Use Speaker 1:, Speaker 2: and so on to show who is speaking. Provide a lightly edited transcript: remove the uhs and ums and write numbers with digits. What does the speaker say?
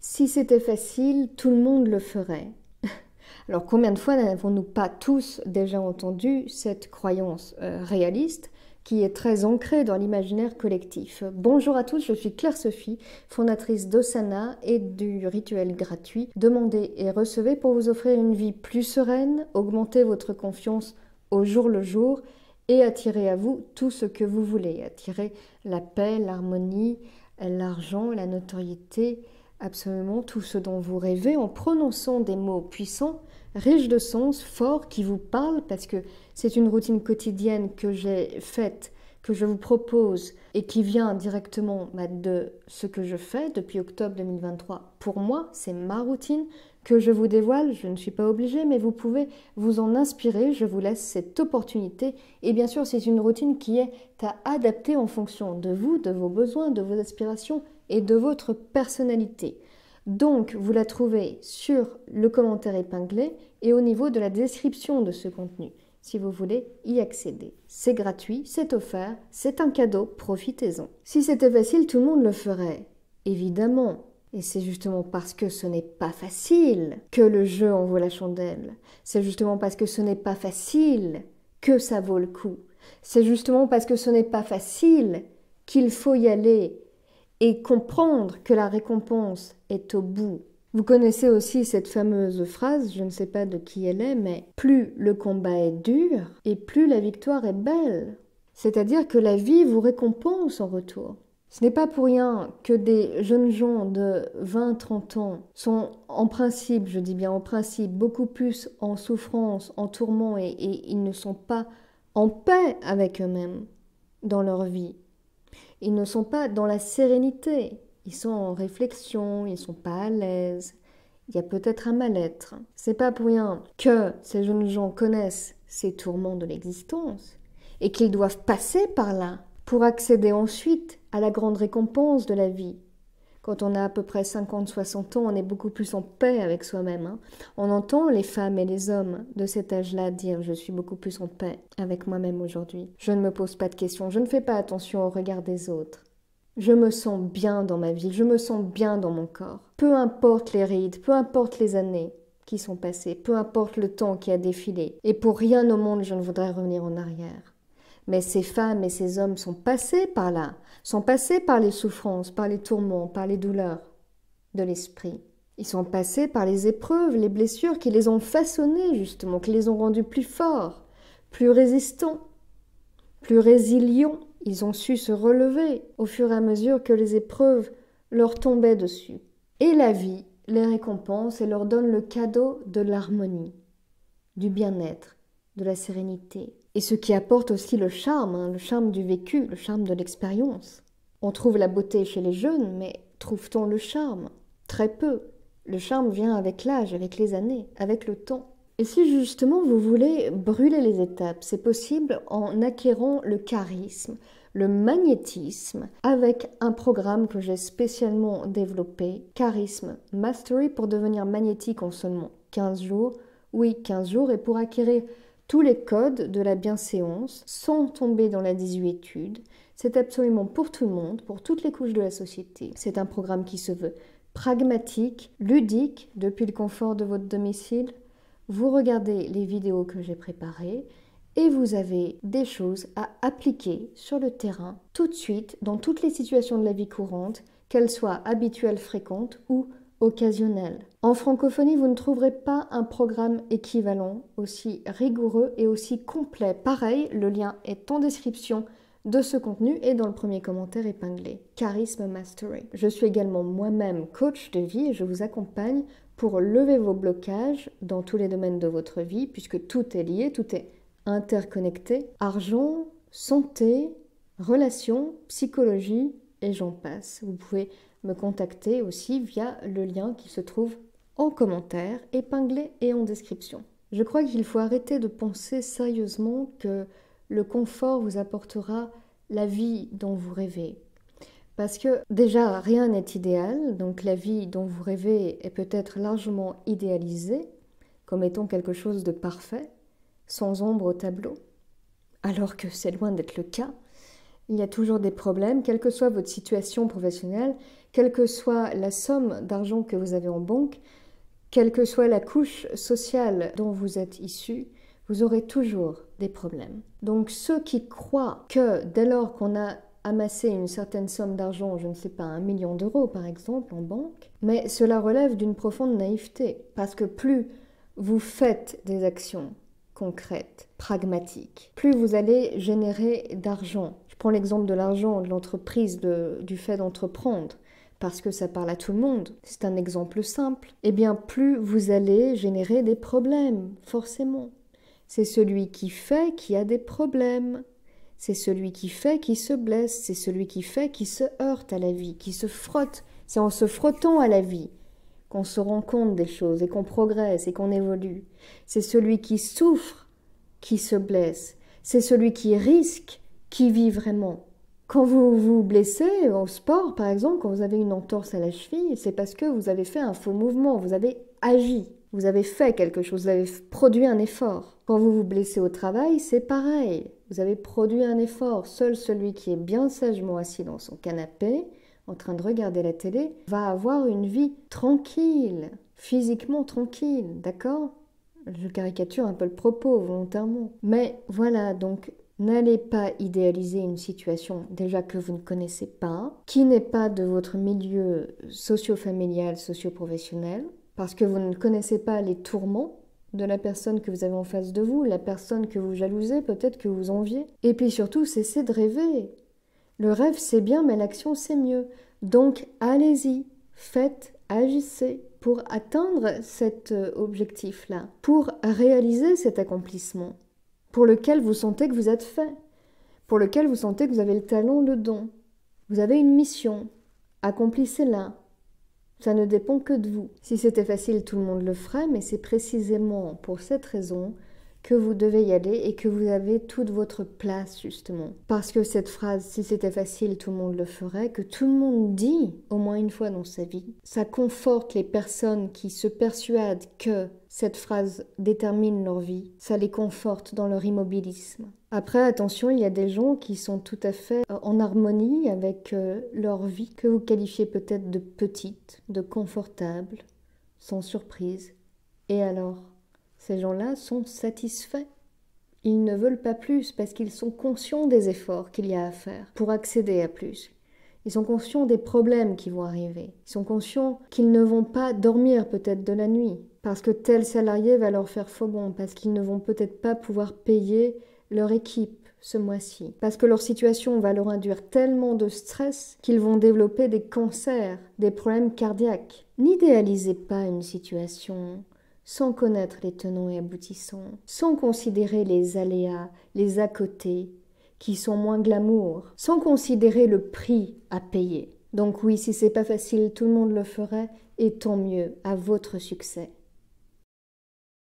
Speaker 1: Si c'était facile, tout le monde le ferait. Alors combien de fois n'avons-nous pas tous déjà entendu cette croyance réaliste qui est très ancrée dans l'imaginaire collectif? Bonjour à tous, je suis Claire-Sophie, fondatrice d'Osana et du rituel gratuit Demandez et recevez pour vous offrir une vie plus sereine, augmenter votre confiance au jour le jour et attirer à vous tout ce que vous voulez. Attirer la paix, l'harmonie, l'argent, la notoriété, absolument tout ce dont vous rêvez en prononçant des mots puissants, riches de sens, forts, qui vous parlent, parce que c'est une routine quotidienne que j'ai faite, que je vous propose et qui vient directement de ce que je fais depuis octobre 2023. Pour moi, c'est ma routine que je vous dévoile. Je ne suis pas obligée, mais vous pouvez vous en inspirer. Je vous laisse cette opportunité. Et bien sûr, c'est une routine qui est à adapter en fonction de vous, de vos besoins, de vos aspirations et de votre personnalité. Donc, vous la trouvez sur le commentaire épinglé et au niveau de la description de ce contenu, si vous voulez y accéder. C'est gratuit, c'est offert, c'est un cadeau, profitez-en. Si c'était facile, tout le monde le ferait, évidemment. Et c'est justement parce que ce n'est pas facile que le jeu en vaut la chandelle. C'est justement parce que ce n'est pas facile que ça vaut le coup. C'est justement parce que ce n'est pas facile qu'il faut y aller et comprendre que la récompense est au bout. Vous connaissez aussi cette fameuse phrase, je ne sais pas de qui elle est, mais plus le combat est dur et plus la victoire est belle. C'est-à-dire que la vie vous récompense en retour. Ce n'est pas pour rien que des jeunes gens de 20-30 ans sont en principe, je dis bien en principe, beaucoup plus en souffrance, en tourment et ils ne sont pas en paix avec eux-mêmes dans leur vie. Ils ne sont pas dans la sérénité, ils sont en réflexion, ils ne sont pas à l'aise, il y a peut-être un mal-être. C'est pas pour rien que ces jeunes gens connaissent ces tourments de l'existence et qu'ils doivent passer par là pour accéder ensuite à la grande récompense de la vie. Quand on a à peu près 50-60 ans, on est beaucoup plus en paix avec soi-même. On entend les femmes et les hommes de cet âge-là dire « je suis beaucoup plus en paix avec moi-même aujourd'hui. Je ne me pose pas de questions, je ne fais pas attention au regard des autres. Je me sens bien dans ma vie, je me sens bien dans mon corps. Peu importe les rides, peu importe les années qui sont passées, peu importe le temps qui a défilé. Et pour rien au monde, je ne voudrais revenir en arrière. » Mais ces femmes et ces hommes sont passés par là, sont passés par les souffrances, par les tourments, par les douleurs de l'esprit. Ils sont passés par les épreuves, les blessures qui les ont façonnés justement, qui les ont rendus plus forts, plus résistants, plus résilients. Ils ont su se relever au fur et à mesure que les épreuves leur tombaient dessus. Et la vie les récompense et leur donne le cadeau de l'harmonie, du bien-être, de la sérénité. Et ce qui apporte aussi le charme du vécu, le charme de l'expérience. On trouve la beauté chez les jeunes, mais trouve-t-on le charme? Très peu. Le charme vient avec l'âge, avec les années, avec le temps. Et si justement vous voulez brûler les étapes, c'est possible en acquérant le charisme, le magnétisme, avec un programme que j'ai spécialement développé, Charisme Mastery, pour devenir magnétique en seulement 15 jours. Oui, 15 jours, et pour acquérir tous les codes de la bienséance sans tomber dans la désuétude. C'est absolument pour tout le monde, pour toutes les couches de la société. C'est un programme qui se veut pragmatique, ludique, depuis le confort de votre domicile. Vous regardez les vidéos que j'ai préparées et vous avez des choses à appliquer sur le terrain tout de suite dans toutes les situations de la vie courante, qu'elles soient habituelles, fréquentes ou occasionnelles. En francophonie, vous ne trouverez pas un programme équivalent, aussi rigoureux et aussi complet. Pareil, le lien est en description de ce contenu et dans le premier commentaire épinglé. Charisme Mastery. Je suis également moi-même coach de vie et je vous accompagne pour lever vos blocages dans tous les domaines de votre vie, puisque tout est lié, tout est interconnecté. Argent, santé, relations, psychologie et j'en passe. Vous pouvez me contacter aussi via le lien qui se trouve en commentaire, épinglé et en description. Je crois qu'il faut arrêter de penser sérieusement que le confort vous apportera la vie dont vous rêvez. Parce que déjà, rien n'est idéal, donc la vie dont vous rêvez est peut-être largement idéalisée, comme étant quelque chose de parfait, sans ombre au tableau, alors que c'est loin d'être le cas. Il y a toujours des problèmes, quelle que soit votre situation professionnelle, quelle que soit la somme d'argent que vous avez en banque, quelle que soit la couche sociale dont vous êtes issu, vous aurez toujours des problèmes. Donc ceux qui croient que dès lors qu'on a amassé une certaine somme d'argent, je ne sais pas, 1 million d'euros par exemple en banque, mais cela relève d'une profonde naïveté, parce que plus vous faites des actions concrètes, pragmatiques, plus vous allez générer d'argent. Je prends l'exemple de l'argent, de l'entreprise, du fait d'entreprendre, parce que ça parle à tout le monde, c'est un exemple simple. Eh bien, plus vous allez générer des problèmes, forcément. C'est celui qui fait qui a des problèmes. C'est celui qui fait qui se blesse. C'est celui qui fait qui se heurte à la vie, qui se frotte. C'est en se frottant à la vie qu'on se rend compte des choses et qu'on progresse et qu'on évolue. C'est celui qui souffre qui se blesse. C'est celui qui risque qui vit vraiment. Quand vous vous blessez au sport, par exemple, quand vous avez une entorse à la cheville, c'est parce que vous avez fait un faux mouvement, vous avez agi, vous avez fait quelque chose, vous avez produit un effort. Quand vous vous blessez au travail, c'est pareil, vous avez produit un effort. Seul celui qui est bien sagement assis dans son canapé, en train de regarder la télé, va avoir une vie tranquille, physiquement tranquille, d'accord? Je caricature un peu le propos volontairement. Mais voilà, donc n'allez pas idéaliser une situation déjà que vous ne connaissez pas, qui n'est pas de votre milieu socio-familial, socio-professionnel, parce que vous ne connaissez pas les tourments de la personne que vous avez en face de vous, la personne que vous jalousez, peut-être que vous enviez. Et puis surtout, cessez de rêver. Le rêve, c'est bien, mais l'action, c'est mieux. Donc, allez-y, faites, agissez pour atteindre cet objectif-là, pour réaliser cet accomplissement, pour lequel vous sentez que vous êtes fait, pour lequel vous sentez que vous avez le talent, le don. Vous avez une mission, accomplissez-la. Ça ne dépend que de vous. Si c'était facile, tout le monde le ferait, mais c'est précisément pour cette raison que vous devez y aller et que vous avez toute votre place, justement. Parce que cette phrase, si c'était facile, tout le monde le ferait, que tout le monde dit au moins une fois dans sa vie, ça conforte les personnes qui se persuadent que cette phrase détermine leur vie, ça les conforte dans leur immobilisme. Après, attention, il y a des gens qui sont tout à fait en harmonie avec leur vie, que vous qualifiez peut-être de petite, de confortable, sans surprise. Et alors ? Ces gens-là sont satisfaits. Ils ne veulent pas plus parce qu'ils sont conscients des efforts qu'il y a à faire pour accéder à plus. Ils sont conscients des problèmes qui vont arriver. Ils sont conscients qu'ils ne vont pas dormir peut-être de la nuit parce que tel salarié va leur faire faux bond, parce qu'ils ne vont peut-être pas pouvoir payer leur équipe ce mois-ci, parce que leur situation va leur induire tellement de stress qu'ils vont développer des cancers, des problèmes cardiaques. N'idéalisez pas une situation sans connaître les tenants et aboutissants, sans considérer les aléas, les à-côtés, qui sont moins glamour, sans considérer le prix à payer. Donc oui, si c'est pas facile, tout le monde le ferait, et tant mieux, à votre succès.